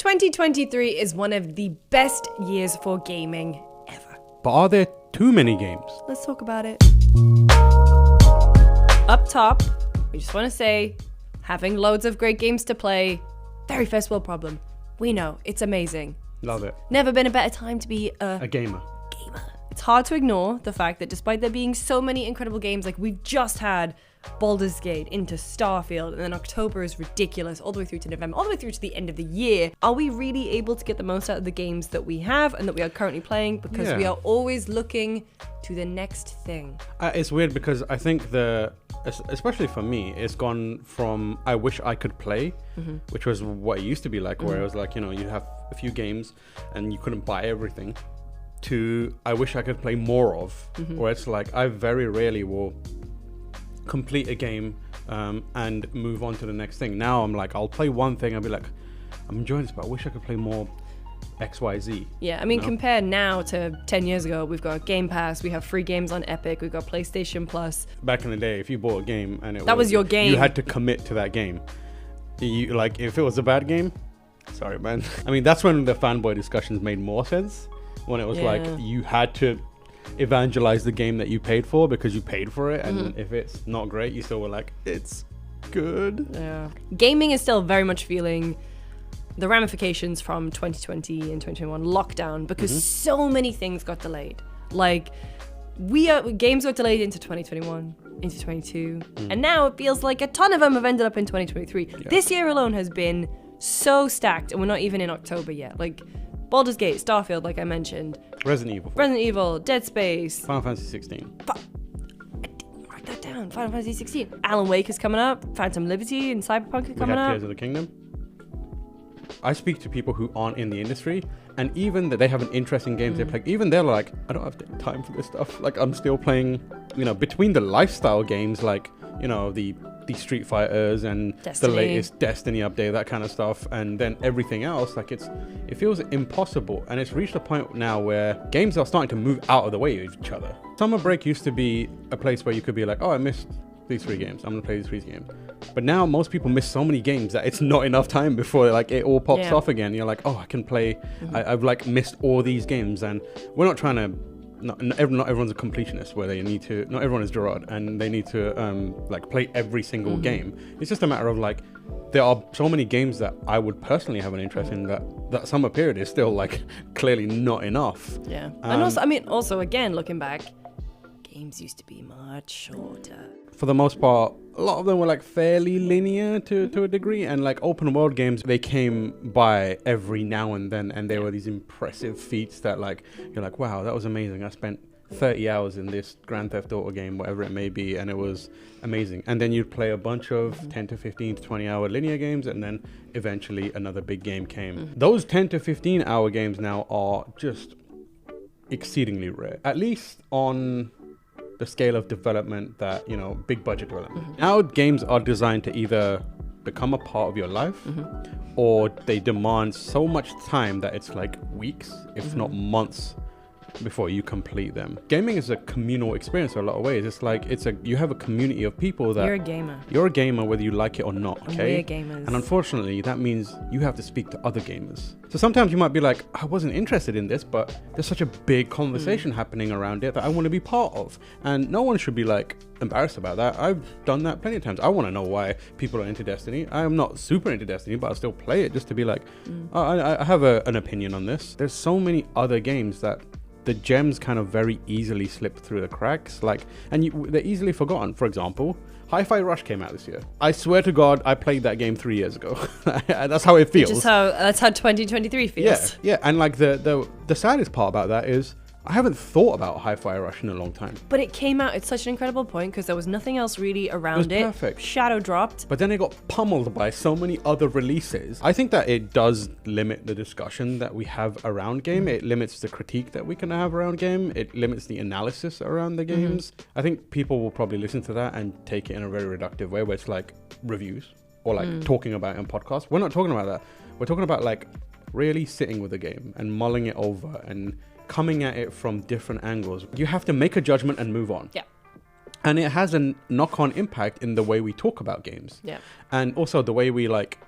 2023 is one of the best years for gaming ever. But are there too many games? Let's talk about it. Up top, we just want to say, having loads of great games to play, very first world problem. We know, it's amazing. Love it. Never been a better time to be A gamer. It's hard to ignore the fact that despite there being so many incredible games, like we've just had Baldur's Gate into Starfield, and then October is ridiculous, all the way through to November, all the way through to the end of the year. Are we really able to get the most out of the games that we have and that we are currently playing? Because we are always looking to the next thing. It's weird because I think especially for me, it's gone from I wish I could play, which was what it used to be like, where it was like, you have a few games and you couldn't buy everything, to I wish I could play more of, where it's like I very rarely will complete a game and move on to the next thing. Now I'm like, I'll play one thing, I'll be like, I'm enjoying this, but I wish I could play more XYZ. Yeah, I mean, compare now to 10 years ago, we've got Game Pass, we have free games on Epic, we've got PlayStation Plus. Back in the day, if you bought a game and that was your game, you had to commit to that game. You, like, if it was a bad game, sorry man. I mean, that's when the fanboy discussions made more sense, when it was like you had to evangelize the game that you paid for because you paid for it, and if it's not great, you still were like, it's good. Yeah, gaming is still very much feeling the ramifications from 2020 and 2021 lockdown, because so many things got delayed. Like games got delayed into 2021, into 22, and now it feels like a ton of them have ended up in 2023. This year alone has been so stacked, and we're not even in October yet. Like Baldur's Gate, Starfield, like I mentioned, Resident Evil, Dead Space, Final Fantasy 16. I didn't write that down. Final Fantasy 16. Alan Wake is coming up. Phantom Liberty and Cyberpunk are coming up. Tears of the Kingdom. I speak to people who aren't in the industry, and even that they have an interest in games they play, even they're like, I don't have time for this stuff. Like, I'm still playing, between the lifestyle games, like, the Street Fighters and Destiny. The latest Destiny update, that kind of stuff, and then everything else, like, it feels impossible. And it's reached a point now where games are starting to move out of the way of each other. Summer break used to be a place where you could be like, oh, I missed these 3 games, I'm gonna play these 3 games. But now most people miss so many games that it's not enough time before like it all pops off again. You're like, oh, I can play. I've like missed all these games, and we're not trying to. Not everyone's a completionist where they need to. Not everyone is Gerard, and they need to like play every single game. It's just a matter of like, there are so many games that I would personally have an interest in that summer period is still like clearly not enough. Yeah, and also again looking back, games used to be much shorter. For the most part, a lot of them were like fairly linear to a degree, and like open world games, they came by every now and then, and they were these impressive feats that like, you're like, wow, that was amazing. I spent 30 hours in this Grand Theft Auto game, whatever it may be, and it was amazing. And then you'd play a bunch of 10 to 15 to 20 hour linear games, and then eventually another big game came. Those 10 to 15 hour games now are just exceedingly rare, at least on the scale of development that, big budget development. Now games are designed to either become a part of your life, or they demand so much time that it's like weeks, if not months, before you complete them. Gaming is a communal experience in a lot of ways. It's like you have a community of people that you're a gamer whether you like it or not. Okay, we're gamers, and unfortunately that means you have to speak to other gamers. So sometimes you might be like, I wasn't interested in this, but there's such a big conversation happening around it that I want to be part of, and no one should be like embarrassed about that. I've done that plenty of times. I want to know why people are into Destiny. I am not super into Destiny, but I'll still play it just to be like, I have an opinion on this. There's so many other games that the gems kind of very easily slip through the cracks, they're easily forgotten. For example, Hi-Fi Rush came out this year. I swear to God, I played that game 3 years ago. That's how it feels. That's how 2023 feels. Yeah. And like the saddest part about that is I haven't thought about Hi-Fi Rush in a long time. But it came out at such an incredible point because there was nothing else really around it. Perfect. Shadow dropped. But then it got pummeled by so many other releases. I think that it does limit the discussion that we have around game. It limits the critique that we can have around game. It limits the analysis around the games. I think people will probably listen to that and take it in a very reductive way, where it's like reviews or like talking about it on podcasts. We're not talking about that. We're talking about like really sitting with the game and mulling it over and coming at it from different angles. You have to make a judgment and move on. Yeah. And it has a knock-on impact in the way we talk about games. Yeah. And also the way we like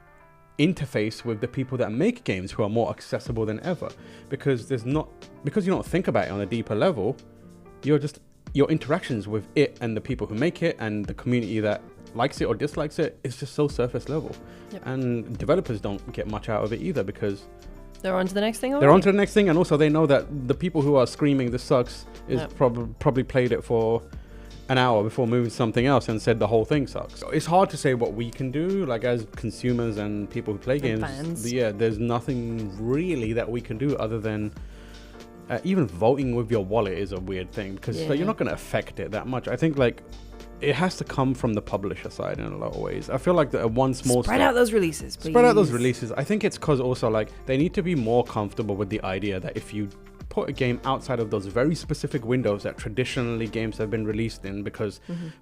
interface with the people that make games who are more accessible than ever, because you don't think about it on a deeper level. Your interactions with it and the people who make it and the community that likes it or dislikes it is just so surface level. Yep. And developers don't get much out of it either, because they're on to the next thing. they're on to the next thing, and also they know that the people who are screaming this sucks is probably played it for an hour before moving to something else and said the whole thing sucks. So it's hard to say what we can do, like as consumers and people who play games. Fans. Yeah, there's nothing really that we can do other than even voting with your wallet is a weird thing, because like, you're not going to affect it that much. I think like it has to come from the publisher side in a lot of ways. I feel like the one small spread out those releases, please. Spread out those releases. I think it's because also like they need to be more comfortable with the idea that if you put a game outside of those very specific windows that traditionally games have been released in, because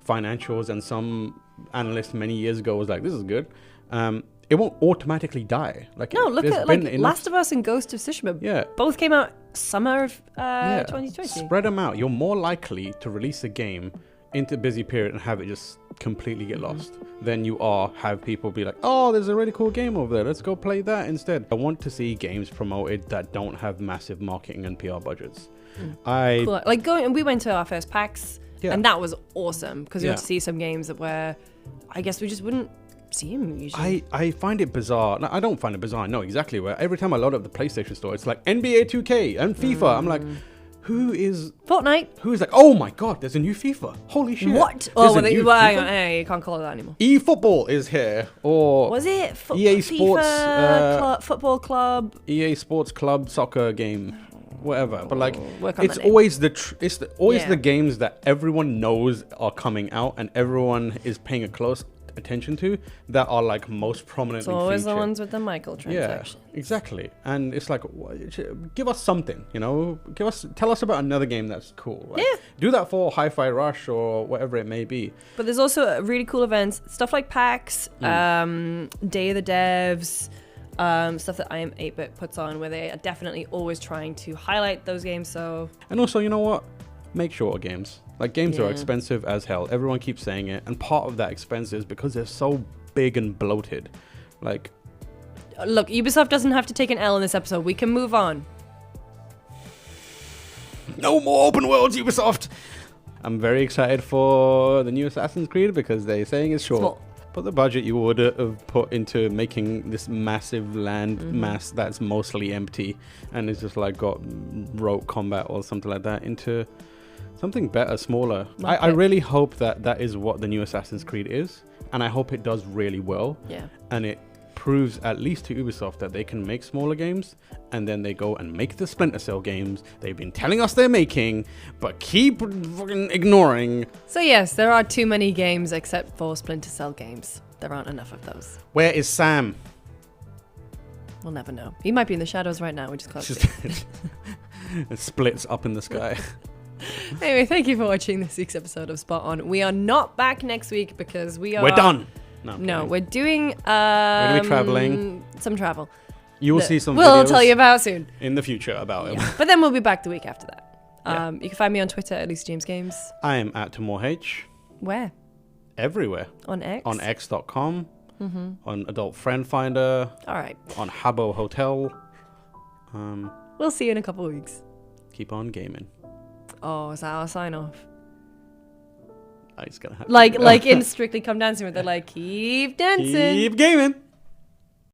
financials and some analyst many years ago was like, this is good, it won't automatically die. Like, no, look at like Last of Us and Ghost of Tsushima. Yeah, both came out summer of 2020. Spread them out. You're more likely to release a game into a busy period and have it just completely get lost than you are have people be like, oh, there's a really cool game over there, let's go play that instead. I want to see games promoted that don't have massive marketing and PR budgets. Cool. Like we went to our first PAX and that was awesome, because we got to see some games that where I guess we just wouldn't see them usually. I find it bizarre. No, I don't find it bizarre. I know exactly where. Every time I load up the PlayStation Store, it's like NBA 2K and FIFA. I'm like, who is Fortnite? Who is like, oh my god, there's a new FIFA. Holy shit. What? Oh, well, you can't call it that anymore. eFootball is here. Or was it EA Sports Football Club? EA Sports Club soccer game. Whatever. But like, it's name. always the games that everyone knows are coming out and everyone is paying a close attention to that are like most prominently featured. It's always the ones with the microtransactions. Yeah, exactly. And it's like, give us something, you know, tell us about another game that's cool. Like, do that for Hi-Fi Rush or whatever it may be. But there's also really cool events, stuff like PAX, Day of the Devs, stuff that I Am 8-Bit puts on, where they are definitely always trying to highlight those games. So, and also, you know what, make shorter games. Like, games are expensive as hell. Everyone keeps saying it. And part of that expense is because they're so big and bloated. Like, look, Ubisoft doesn't have to take an L in this episode. We can move on. No more open worlds, Ubisoft! I'm very excited for the new Assassin's Creed because they're saying it's short. Small. But the budget you would have put into making this massive land mass that's mostly empty and it's just like got rote combat or something like that into something better, smaller. I really hope that is what the new Assassin's Creed is, and I hope it does really well. Yeah. And it proves at least to Ubisoft that they can make smaller games, and then they go and make the Splinter Cell games they've been telling us they're making, but keep fucking ignoring. So yes, there are too many games except for Splinter Cell games. There aren't enough of those. Where is Sam? We'll never know. He might be in the shadows right now. We just can't see. It splits up in the sky. Anyway, thank you for watching this week's episode of Spot On. We are not back next week because we're done. No, we're doing we're gonna be traveling. Some travel. You will see some we'll videos tell you about soon. In the future about it. But then we'll be back the week after that. You can find me on Twitter at Lucy James Games. I am at TimorH. Where? Everywhere. On X? On X.com. On Adult Friend Finder. All right. On Habbo Hotel. We'll see you in a couple of weeks. Keep on gaming. Oh, is that our sign off? It's gonna happen. Like in Strictly Come Dancing, where they're like, keep dancing. Keep gaming.